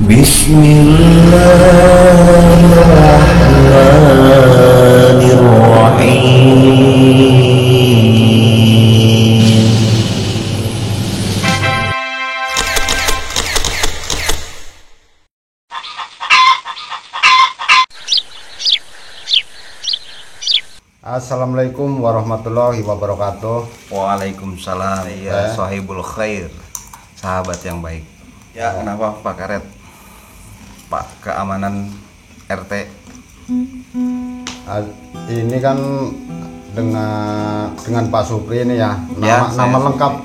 Bismillahirrahmanirrahim. Assalamualaikum warahmatullahi wabarakatuh. Waalaikumsalam ya sahibul khair, sahabat yang baik. Ya kenapa Pak Karet, Pak Keamanan RT? Ini kan dengan Pak Supri ini ya. Ya, Nama saya lengkap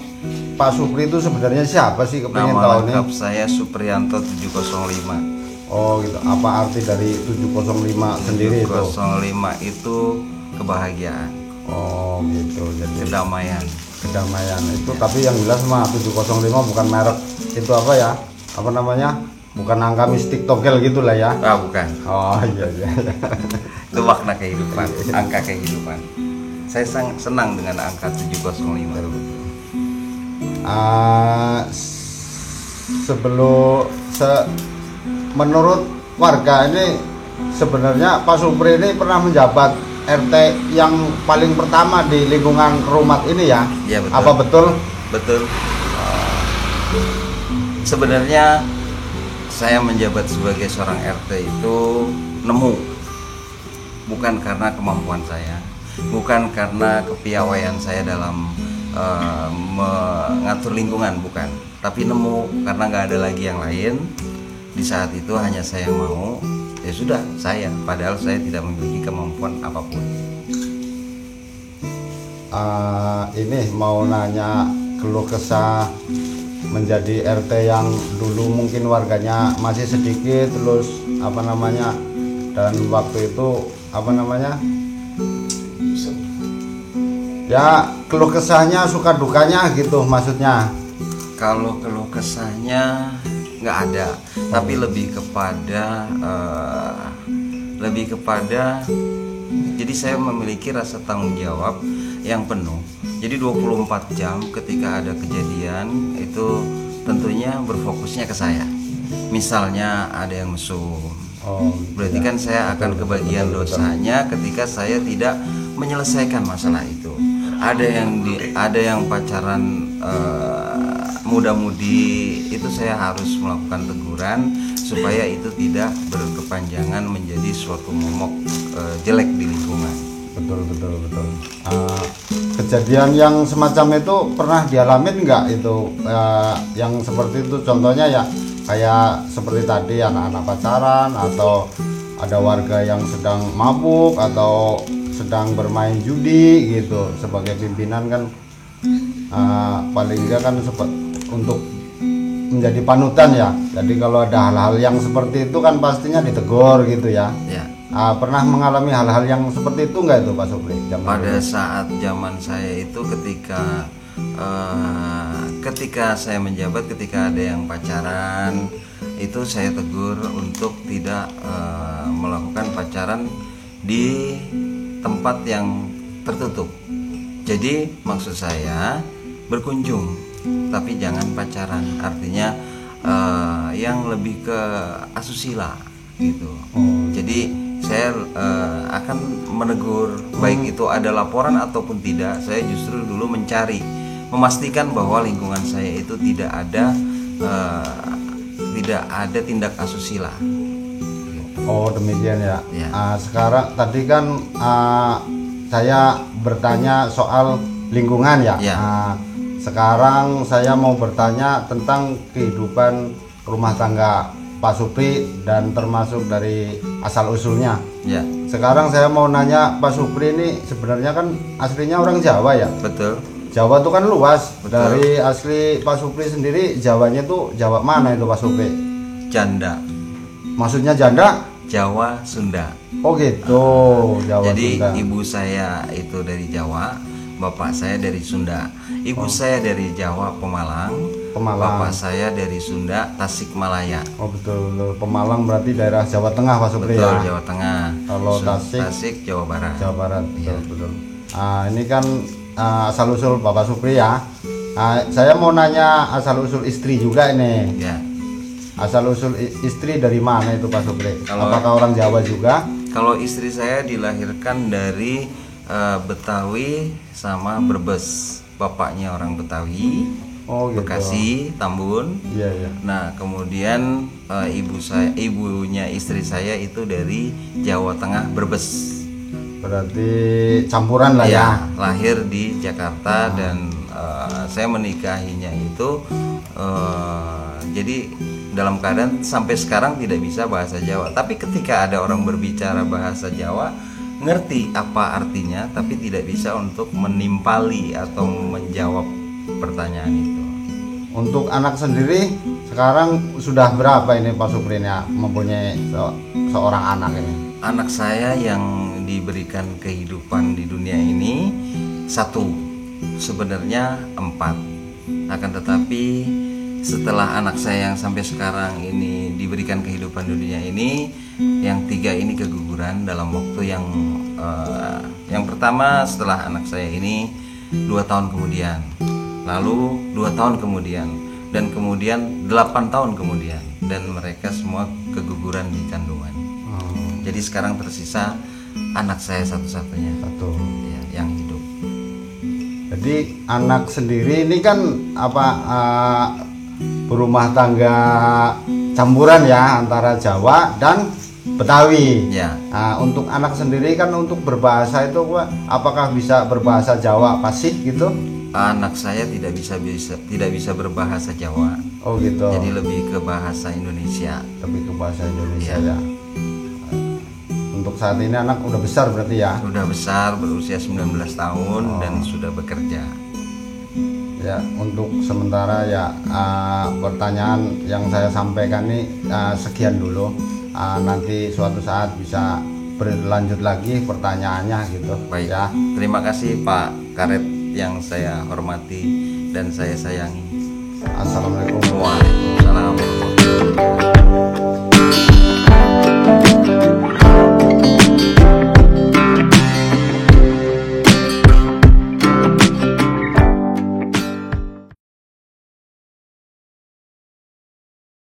Pak Supri itu sebenarnya siapa sih? Kepingin Nama tahu nih. lengkap saya Supriyanto 705. Oh gitu. Apa arti dari 705 sendiri itu? 705 itu kebahagiaan, Oh gitu. Jadi kedamaian. kedamaian itu. Tapi yang jelas mah 705 bukan merek itu apa ya? Apa namanya? Bukan angka mistik togel gitulah ya. Ah bukan, Oh iya iya. itu makna kehidupan, angka kehidupan. Saya senang dengan angka 705. Menurut warga ini sebenarnya Pak Supri ini pernah menjabat RT yang paling pertama di lingkungan Rumat ini ya? Iya betul. Apa betul? Betul. Sebenarnya saya menjabat sebagai seorang RT itu nemu, bukan karena kemampuan saya, bukan karena kepiawaian saya dalam mengatur lingkungan, bukan. Tapi nemu karena nggak ada lagi yang lain. Di saat itu hanya saya yang mau, ya sudah saya. Padahal saya tidak memiliki kemampuan apapun. Ini mau nanya keluh kesah menjadi RT yang dulu mungkin warganya masih sedikit, terus apa namanya, dan waktu itu apa namanya ya, keluh kesahnya, suka dukanya gitu maksudnya. Kalau keluh kesahnya nggak ada, tapi lebih kepada jadi saya memiliki rasa tanggung jawab yang penuh. Jadi 24 jam ketika ada kejadian itu tentunya berfokusnya ke saya. Misalnya ada yang mesum, berarti kan saya akan kebagian dosanya ketika saya tidak menyelesaikan masalah itu. Ada yang pacaran muda-mudi, itu saya harus melakukan teguran supaya itu tidak berkepanjangan menjadi suatu momok jelek di lingkungan. Betul. Kejadian yang semacam itu pernah dialamin nggak itu, yang seperti itu? Contohnya ya kayak seperti tadi anak-anak pacaran, atau ada warga yang sedang mabuk atau sedang bermain judi gitu. Sebagai pimpinan kan paling enggak kan untuk menjadi panutan ya. Jadi kalau ada hal-hal yang seperti itu kan pastinya ditegur gitu ya. Ya. Pernah mengalami hal-hal yang seperti itu nggak itu Pak Supri? Pada saat zaman saya itu ketika saya menjabat, ketika ada yang pacaran itu saya tegur untuk tidak melakukan pacaran di tempat yang tertutup. Jadi maksud saya berkunjung, tapi jangan pacaran. Artinya yang lebih ke asusila gitu. Jadi saya akan menegur, baik itu ada laporan ataupun tidak. Saya justru dulu memastikan bahwa lingkungan saya itu tidak ada tindak asusila. Oh demikian ya. Ya. Sekarang tadi kan saya bertanya soal lingkungan ya. Ya. Sekarang saya mau bertanya tentang kehidupan rumah tangga Pak Supri dan termasuk dari asal usulnya. Ya. Sekarang saya mau nanya, Pak Supri ini sebenarnya kan aslinya orang Jawa ya. Betul. Jawa tuh kan luas. Betul. Dari asli Pak Supri sendiri Jawanya tuh Jawa mana itu Pak Supri? Janda. Maksudnya janda? Jawa Sunda. Oh gitu. Jawa Jadi Sunda. ibu saya itu dari Jawa, bapak saya dari Sunda. Ibu saya dari Jawa Pemalang. Bapak saya dari Sunda Tasikmalaya. Oh betul. Pemalang berarti daerah Jawa Tengah Pak Supri Betul, ya. Jawa Tengah. Kalau Tasik Jawa Barat. Jawa Barat. Iya. Betul. Ini kan asal usul Bapak Supri ya. Saya mau nanya asal usul istri juga ini. Ya. asal usul istri dari mana itu Pak Supri? Apakah orang Jawa juga? Kalau istri saya dilahirkan dari Betawi sama Brebes, bapaknya orang Betawi, Oh gitu. Bekasi, Tambun. Iya iya. Nah kemudian ibunya istri saya itu dari Jawa Tengah, Brebes. Berarti campuran lah ya. Lahir di Jakarta dan saya menikahinya itu jadi dalam keadaan sampai sekarang tidak bisa bahasa Jawa. Tapi ketika ada orang berbicara bahasa Jawa, ngerti apa artinya, tapi tidak bisa untuk menimpali atau menjawab pertanyaan itu. Untuk anak sendiri sekarang sudah berapa ini Pak Supri ya mempunyai seorang anak ini? Anak saya yang diberikan kehidupan di dunia ini satu, sebenarnya 4. Akan tetapi setelah anak saya yang sampai sekarang ini diberikan kehidupan di dunia ini, yang 3 ini keguguran dalam waktu yang pertama setelah anak saya ini 2 tahun kemudian, lalu 2 tahun kemudian, dan kemudian 8 tahun kemudian, dan mereka semua keguguran di kandungan. Jadi sekarang tersisa anak saya satu-satunya ya, yang hidup. Jadi anak sendiri ini kan berumah tangga campuran ya antara Jawa dan Betawi. Ya. Untuk anak sendiri kan untuk berbahasa itu apakah bisa berbahasa Jawa fasih gitu? Anak saya tidak bisa berbahasa Jawa. Oh gitu. Jadi lebih ke bahasa Indonesia. Lebih ke bahasa Indonesia ya. Untuk saat ini anak udah besar berarti ya? Sudah besar, berusia 19 tahun dan sudah bekerja. Ya, untuk sementara ya pertanyaan yang saya sampaikan ini sekian dulu. Nanti suatu saat bisa berlanjut lagi pertanyaannya gitu. Baik ya. Terima kasih Pak Karet yang saya hormati dan saya sayangi. Assalamualaikum. Waalaikumsalam.